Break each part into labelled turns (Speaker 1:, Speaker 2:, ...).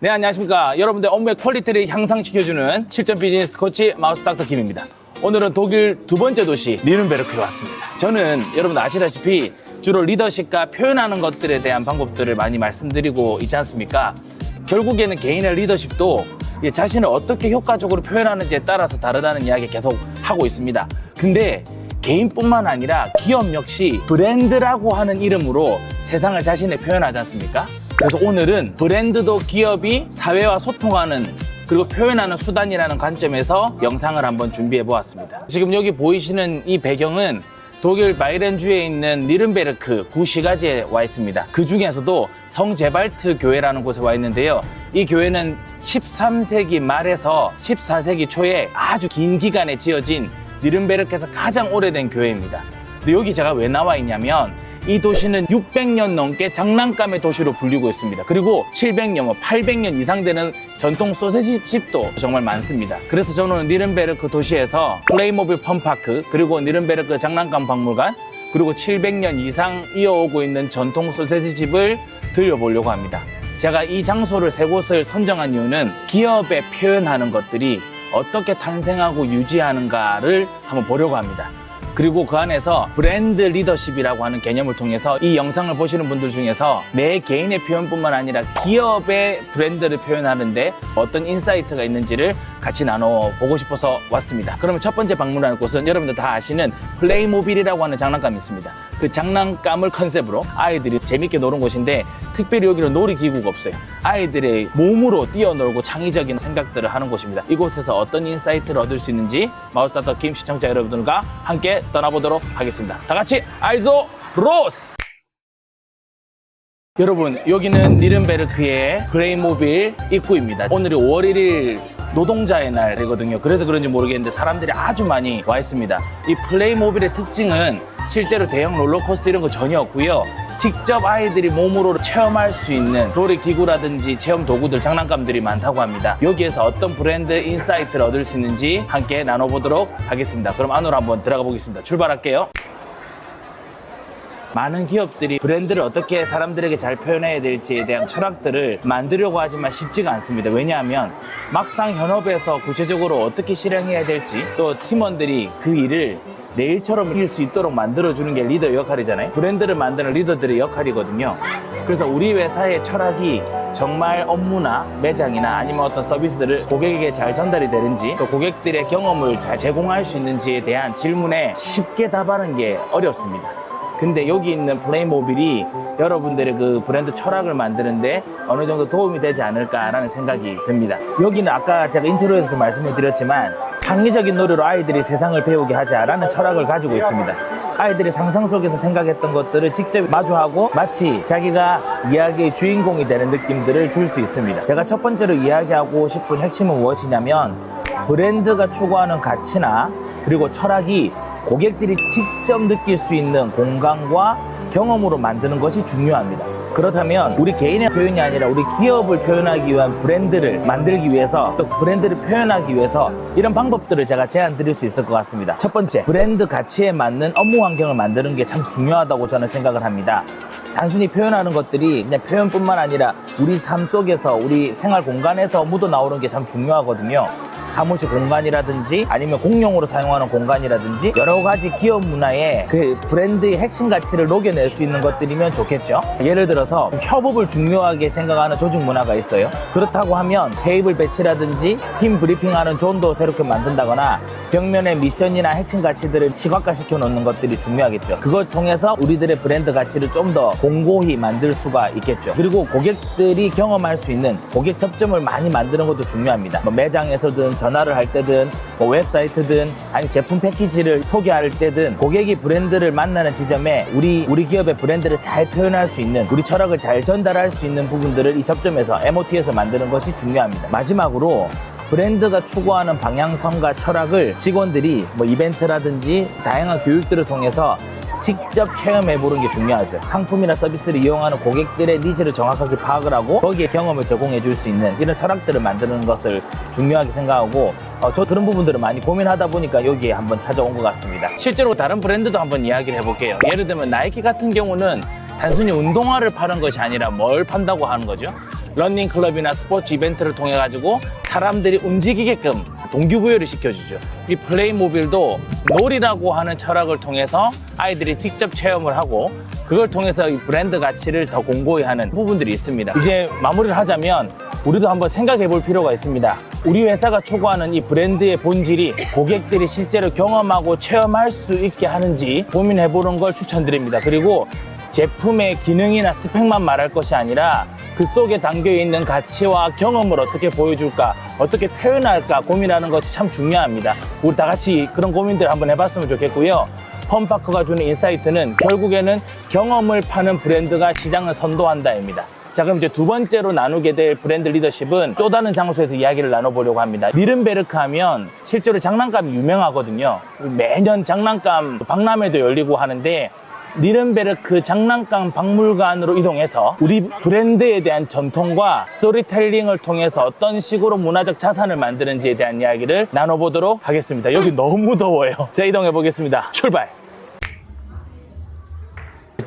Speaker 1: 네, 안녕하십니까. 여러분들 업무의 퀄리티를 향상시켜주는 실전 비즈니스 코치 마우스 닥터 김입니다. 오늘은 독일 두 번째 도시 뉘른베르크에 왔습니다. 저는 여러분들 아시다시피 주로 리더십과 표현하는 것들에 대한 방법들을 많이 말씀드리고 있지 않습니까? 결국에는 개인의 리더십도 자신을 어떻게 효과적으로 표현하는지에 따라서 다르다는 이야기 계속 하고 있습니다. 근데 개인뿐만 아니라 기업 역시 브랜드라고 하는 이름으로 세상을 자신에 표현하지 않습니까? 그래서 오늘은 브랜드도 기업이 사회와 소통하는 그리고 표현하는 수단이라는 관점에서 영상을 한번 준비해 보았습니다. 지금 여기 보이시는 이 배경은 독일 바이렌주에 있는 뉘른베르크 구시가지에 와 있습니다. 그 중에서도 성제발트 교회라는 곳에 와 있는데요. 이 교회는 13세기 말에서 14세기 초에 아주 긴 기간에 지어진 뉘른베르크에서 가장 오래된 교회입니다. 근데 여기 제가 왜 나와 있냐면 이 도시는 600년 넘게 장난감의 도시로 불리고 있습니다. 그리고 700년, 800년 이상 되는 전통 소세지 집도 정말 많습니다. 그래서 저는 뉘른베르크 도시에서 플레이모빌 펀파크, 그리고 뉘른베르크 장난감 박물관, 그리고 700년 이상 이어오고 있는 전통 소세지 집을 들려보려고 합니다. 제가 이 장소를 세 곳을 선정한 이유는 기업에 표현하는 것들이 어떻게 탄생하고 유지하는가를 한번 보려고 합니다. 그리고 그 안에서 브랜드 리더십이라고 하는 개념을 통해서 이 영상을 보시는 분들 중에서 내 개인의 표현뿐만 아니라 기업의 브랜드를 표현하는데 어떤 인사이트가 있는지를 같이 나눠보고 싶어서 왔습니다. 그러면 첫 번째 방문할 곳은 여러분들 다 아시는 플레이모빌이라고 하는 장난감이 있습니다. 그 장난감을 컨셉으로 아이들이 재밌게 노는 곳인데 특별히 여기는 놀이기구가 없어요. 아이들의 몸으로 뛰어놀고 창의적인 생각들을 하는 곳입니다. 이곳에서 어떤 인사이트를 얻을 수 있는지 마우스 닥터 김 시청자 여러분들과 함께 떠나보도록 하겠습니다. 다 같이 아이소 로스! 여러분, 여기는 뉘른베르크의 플레이모빌 입구입니다. 오늘이 5월 1일 노동자의 날이거든요. 그래서 그런지 모르겠는데 사람들이 아주 많이 와 있습니다. 이 플레이모빌의 특징은 실제로 대형 롤러코스터 이런 거 전혀 없고요. 직접 아이들이 몸으로 체험할 수 있는 놀이기구라든지 체험 도구들, 장난감들이 많다고 합니다. 여기에서 어떤 브랜드 인사이트를 얻을 수 있는지 함께 나눠보도록 하겠습니다. 그럼 안으로 한번 들어가 보겠습니다. 출발할게요. 많은 기업들이 브랜드를 어떻게 사람들에게 잘 표현해야 될지에 대한 철학들을 만들려고 하지만 쉽지가 않습니다. 왜냐하면 막상 현업에서 구체적으로 어떻게 실행해야 될지, 또 팀원들이 그 일을 내일처럼 이길 수 있도록 만들어주는 게 리더의 역할이잖아요. 브랜드를 만드는 리더들의 역할이거든요. 그래서 우리 회사의 철학이 정말 업무나 매장이나 아니면 어떤 서비스들을 고객에게 잘 전달이 되는지, 또 고객들의 경험을 잘 제공할 수 있는지에 대한 질문에 쉽게 답하는 게 어렵습니다. 근데 여기 있는 플레이모빌이 여러분들의 그 브랜드 철학을 만드는데 어느 정도 도움이 되지 않을까라는 생각이 듭니다. 여기는 아까 제가 인트로에서도 말씀을 드렸지만 창의적인 노래로 아이들이 세상을 배우게 하자라는 철학을 가지고 있습니다. 아이들이 상상 속에서 생각했던 것들을 직접 마주하고 마치 자기가 이야기의 주인공이 되는 느낌들을 줄 수 있습니다. 제가 첫 번째로 이야기하고 싶은 핵심은 무엇이냐면 브랜드가 추구하는 가치나 그리고 철학이 고객들이 직접 느낄 수 있는 공간과 경험으로 만드는 것이 중요합니다. 그렇다면 우리 개인의 표현이 아니라 우리 기업을 표현하기 위한 브랜드를 만들기 위해서, 또 브랜드를 표현하기 위해서 이런 방법들을 제가 제안 드릴 수 있을 것 같습니다. 첫 번째, 브랜드 가치에 맞는 업무 환경을 만드는 게 참 중요하다고 저는 생각을 합니다. 단순히 표현하는 것들이 그냥 표현뿐만 아니라 우리 삶 속에서, 우리 생활 공간에서 묻어나오는 게 참 중요하거든요. 사무실 공간이라든지 아니면 공용으로 사용하는 공간이라든지 여러 가지 기업 문화에 그 브랜드의 핵심 가치를 녹여낼 수 있는 것들이면 좋겠죠. 예를 들어서 협업을 중요하게 생각하는 조직 문화가 있어요. 그렇다고 하면 테이블 배치라든지 팀 브리핑하는 존도 새롭게 만든다거나 벽면에 미션이나 핵심 가치들을 시각화시켜 놓는 것들이 중요하겠죠. 그걸 통해서 우리들의 브랜드 가치를 좀 더 공고히 만들 수가 있겠죠. 그리고 고객들이 경험할 수 있는 고객 접점을 많이 만드는 것도 중요합니다. 매장에서든 전화를 할 때든 웹사이트든 아니면 제품 패키지를 소개할 때든 고객이 브랜드를 만나는 지점에 우리 기업의 브랜드를 잘 표현할 수 있는, 우리 철학을 잘 전달할 수 있는 부분들을 이 접점에서 MOT에서 만드는 것이 중요합니다. 마지막으로 브랜드가 추구하는 방향성과 철학을 직원들이 이벤트라든지 다양한 교육들을 통해서 직접 체험해보는 게 중요하죠. 상품이나 서비스를 이용하는 고객들의 니즈를 정확하게 파악을 하고 거기에 경험을 제공해줄 수 있는 이런 철학들을 만드는 것을 중요하게 생각하고 저 그런 부분들을 많이 고민하다 보니까 여기에 한번 찾아온 것 같습니다. 실제로 다른 브랜드도 한번 이야기를 해볼게요. 예를 들면 나이키 같은 경우는 단순히 운동화를 파는 것이 아니라 뭘 판다고 하는 거죠? 러닝 클럽이나 스포츠 이벤트를 통해 가지고 사람들이 움직이게끔 동기부여를 시켜주죠. 이 플레이모빌도 놀이라고 하는 철학을 통해서 아이들이 직접 체험을 하고 그걸 통해서 이 브랜드 가치를 더 공고히 하는 부분들이 있습니다. 이제 마무리를 하자면 우리도 한번 생각해 볼 필요가 있습니다. 우리 회사가 추구하는 이 브랜드의 본질이 고객들이 실제로 경험하고 체험할 수 있게 하는지 고민해 보는 걸 추천드립니다. 그리고 제품의 기능이나 스펙만 말할 것이 아니라 그 속에 담겨 있는 가치와 경험을 어떻게 보여줄까, 어떻게 표현할까 고민하는 것이 참 중요합니다. 우리 다 같이 그런 고민들 한번 해봤으면 좋겠고요. 펌파크가 주는 인사이트는 결국에는 경험을 파는 브랜드가 시장을 선도한다입니다. 자, 그럼 이제 두 번째로 나누게 될 브랜드 리더십은 또 다른 장소에서 이야기를 나눠보려고 합니다. 니른베르크 하면 실제로 장난감이 유명하거든요. 매년 장난감 박람회도 열리고 하는데 니른베르크 장난감 박물관으로 이동해서 우리 브랜드에 대한 전통과 스토리텔링을 통해서 어떤 식으로 문화적 자산을 만드는지에 대한 이야기를 나눠보도록 하겠습니다. 여기 너무 더워요. 자, 이동해 보겠습니다. 출발!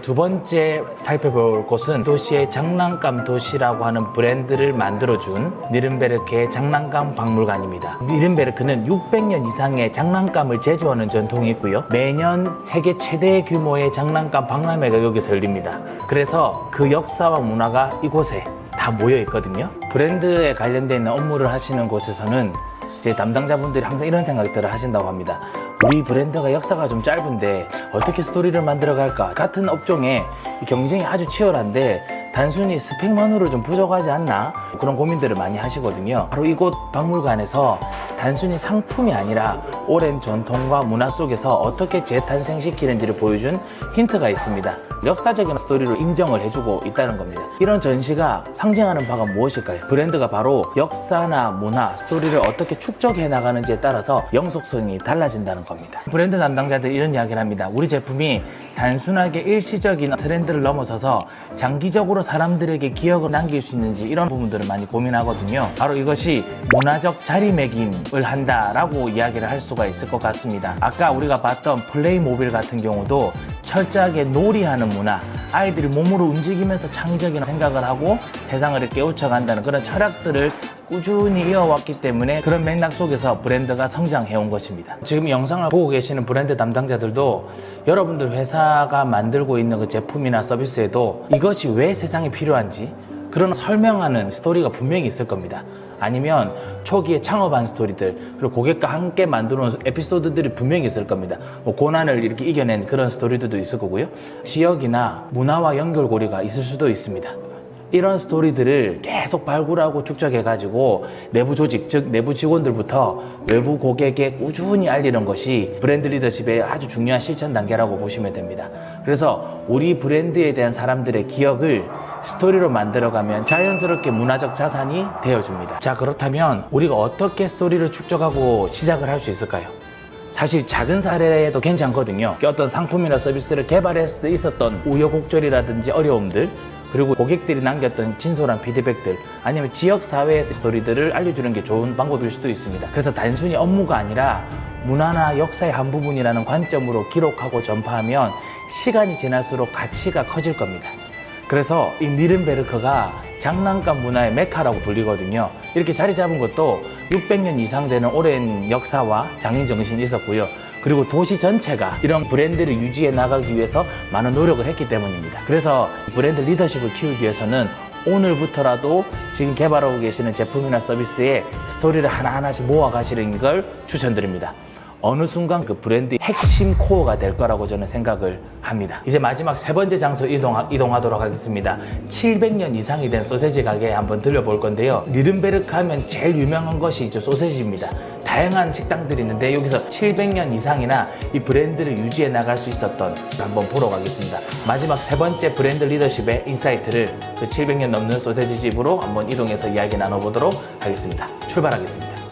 Speaker 1: 두 번째 살펴볼 곳은 도시의 장난감 도시라고 하는 브랜드를 만들어준 니른베르크의 장난감 박물관입니다. 니른베르크는 600년 이상의 장난감을 제조하는 전통이 있고요. 매년 세계 최대 규모의 장난감 박람회가 여기서 열립니다. 그래서 그 역사와 문화가 이곳에 다 모여 있거든요. 브랜드에 관련된 업무를 하시는 곳에서는 제 담당자분들이 항상 이런 생각들을 하신다고 합니다. 우리 브랜드가 역사가 좀 짧은데 어떻게 스토리를 만들어갈까? 같은 업종에 경쟁이 아주 치열한데 단순히 스펙만으로 좀 부족하지 않나? 그런 고민들을 많이 하시거든요. 바로 이곳 박물관에서 단순히 상품이 아니라 오랜 전통과 문화 속에서 어떻게 재탄생시키는지를 보여준 힌트가 있습니다. 역사적인 스토리로 인정을 해주고 있다는 겁니다. 이런 전시가 상징하는 바가 무엇일까요? 브랜드가 바로 역사나 문화, 스토리를 어떻게 축적해 나가는지에 따라서 영속성이 달라진다는 겁니다. 브랜드 담당자들이 이런 이야기를 합니다. 우리 제품이 단순하게 일시적인 트렌드를 넘어서서 장기적으로 사람들에게 기억을 남길 수 있는지 이런 부분들을 많이 고민하거든요. 바로 이것이 문화적 자리매김을 한다라고 이야기를 할 수가 있을 것 같습니다. 아까 우리가 봤던 플레이모빌 같은 경우도 철저하게 놀이하는 문화, 아이들이 몸으로 움직이면서 창의적인 생각을 하고 세상을 깨우쳐간다는 그런 철학들을 꾸준히 이어왔기 때문에 그런 맥락 속에서 브랜드가 성장해온 것입니다. 지금 영상을 보고 계시는 브랜드 담당자들도 여러분들 회사가 만들고 있는 그 제품이나 서비스에도 이것이 왜 세상에 필요한지 그런 설명하는 스토리가 분명히 있을 겁니다. 아니면 초기에 창업한 스토리들, 그리고 고객과 함께 만들어 놓은 에피소드들이 분명히 있을 겁니다. 고난을 이렇게 이겨낸 그런 스토리들도 있을 거고요. 지역이나 문화와 연결고리가 있을 수도 있습니다. 이런 스토리들을 계속 발굴하고 축적해가지고 내부 조직, 즉 내부 직원들부터 외부 고객에 꾸준히 알리는 것이 브랜드 리더십의 아주 중요한 실천 단계라고 보시면 됩니다. 그래서 우리 브랜드에 대한 사람들의 기억을 스토리로 만들어가면 자연스럽게 문화적 자산이 되어줍니다. 자, 그렇다면 우리가 어떻게 스토리를 축적하고 시작을 할 수 있을까요? 사실 작은 사례도 괜찮거든요. 어떤 상품이나 서비스를 개발했을 때 있었던 우여곡절이라든지 어려움들, 그리고 고객들이 남겼던 진솔한 피드백들, 아니면 지역사회의 스토리들을 알려주는 게 좋은 방법일 수도 있습니다. 그래서 단순히 업무가 아니라 문화나 역사의 한 부분이라는 관점으로 기록하고 전파하면 시간이 지날수록 가치가 커질 겁니다. 그래서 이 니른베르크가 장난감 문화의 메카라고 불리거든요. 이렇게 자리 잡은 것도 600년 이상 되는 오랜 역사와 장인정신이 있었고요. 그리고 도시 전체가 이런 브랜드를 유지해 나가기 위해서 많은 노력을 했기 때문입니다. 그래서 브랜드 리더십을 키우기 위해서는 오늘부터라도 지금 개발하고 계시는 제품이나 서비스에 스토리를 하나하나씩 모아가시는 걸 추천드립니다. 어느 순간 그 브랜드의 핵심 코어가 될 거라고 저는 생각을 합니다. 이제 마지막 세 번째 장소 이동하도록 하겠습니다. 700년 이상이 된 소세지 가게에 한번 들려볼 건데요. 니른베르크 하면 제일 유명한 것이 이제 소세지입니다. 다양한 식당들이 있는데 여기서 700년 이상이나 이 브랜드를 유지해 나갈 수 있었던 한번 보러 가겠습니다. 마지막 세 번째 브랜드 리더십의 인사이트를 그 700년 넘는 소세지 집으로 한번 이동해서 이야기 나눠보도록 하겠습니다. 출발하겠습니다.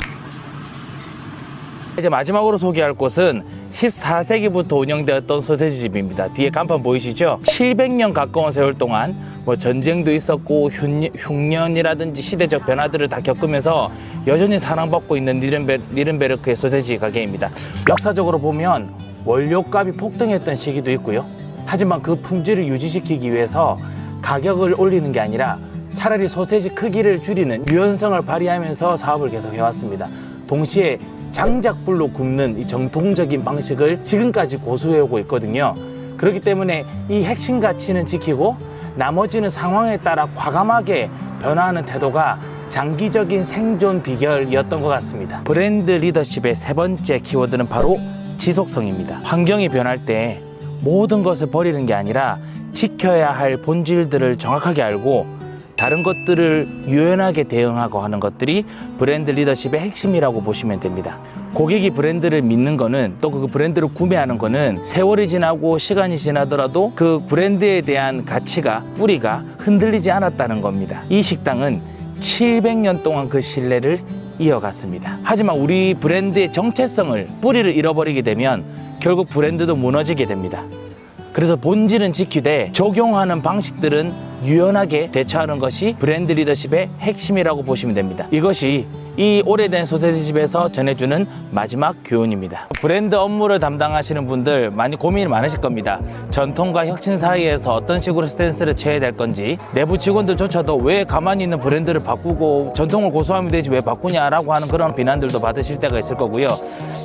Speaker 1: 이제 마지막으로 소개할 곳은 14세기부터 운영되었던 소세지 집입니다. 뒤에 간판 보이시죠? 700년 가까운 세월 동안 전쟁도 있었고 흉년이라든지 시대적 변화들을 다 겪으면서 여전히 사랑받고 있는 니른베르크의 소세지 가게입니다. 역사적으로 보면 원료값이 폭등했던 시기도 있고요. 하지만 그 품질을 유지시키기 위해서 가격을 올리는 게 아니라 차라리 소세지 크기를 줄이는 유연성을 발휘하면서 사업을 계속 해왔습니다. 동시에 장작불로 굽는 이 정통적인 방식을 지금까지 고수해오고 있거든요. 그렇기 때문에 이 핵심 가치는 지키고 나머지는 상황에 따라 과감하게 변화하는 태도가 장기적인 생존 비결이었던 것 같습니다. 브랜드 리더십의 세 번째 키워드는 바로 지속성입니다. 환경이 변할 때 모든 것을 버리는 게 아니라 지켜야 할 본질들을 정확하게 알고 다른 것들을 유연하게 대응하고 하는 것들이 브랜드 리더십의 핵심이라고 보시면 됩니다. 고객이 브랜드를 믿는 거는, 또 그 브랜드를 구매하는 거는 세월이 지나고 시간이 지나더라도 그 브랜드에 대한 가치가, 뿌리가 흔들리지 않았다는 겁니다. 이 식당은 700년 동안 그 신뢰를 이어갔습니다. 하지만 우리 브랜드의 정체성을, 뿌리를 잃어버리게 되면 결국 브랜드도 무너지게 됩니다. 그래서 본질은 지키되 적용하는 방식들은 유연하게 대처하는 것이 브랜드 리더십의 핵심이라고 보시면 됩니다. 이것이 이 오래된 소세지집에서 전해주는 마지막 교훈입니다. 브랜드 업무를 담당하시는 분들 많이 고민이 많으실 겁니다. 전통과 혁신 사이에서 어떤 식으로 스탠스를 취해야 될 건지, 내부 직원들조차도 왜 가만히 있는 브랜드를 바꾸고 전통을 고수하면 되지 왜 바꾸냐라고 하는 그런 비난들도 받으실 때가 있을 거고요.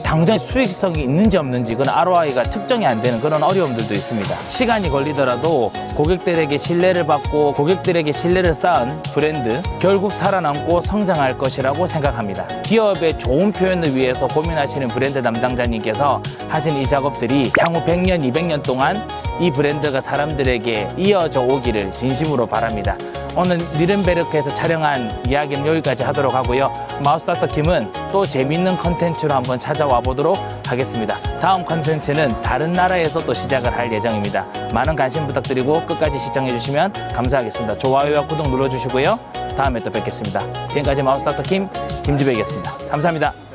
Speaker 1: 당장 수익성이 있는지 없는지, 그건 ROI가 측정이 안 되는 그런 어려움들도 있습니다. 시간이 걸리더라도 고객들에게 신뢰를 받고 고객들에게 신뢰를 쌓은 브랜드, 결국 살아남고 성장할 것이라고 생각합니다. 기업의 좋은 표현을 위해서 고민하시는 브랜드 담당자님께서 하신 이 작업들이 향후 100년, 200년 동안 이 브랜드가 사람들에게 이어져 오기를 진심으로 바랍니다. 오늘 니른베르크에서 촬영한 이야기는 여기까지 하도록 하고요. 마우스 닥터 킴은 또 재밌는 컨텐츠로 한번 찾아와 보도록 하겠습니다. 다음 컨텐츠는 다른 나라에서 또 시작을 할 예정입니다. 많은 관심 부탁드리고 끝까지 시청해 주시면 감사하겠습니다. 좋아요와 구독 눌러주시고요. 다음에 또 뵙겠습니다. 지금까지 마우스 닥터 킴 김지백이었습니다. 감사합니다.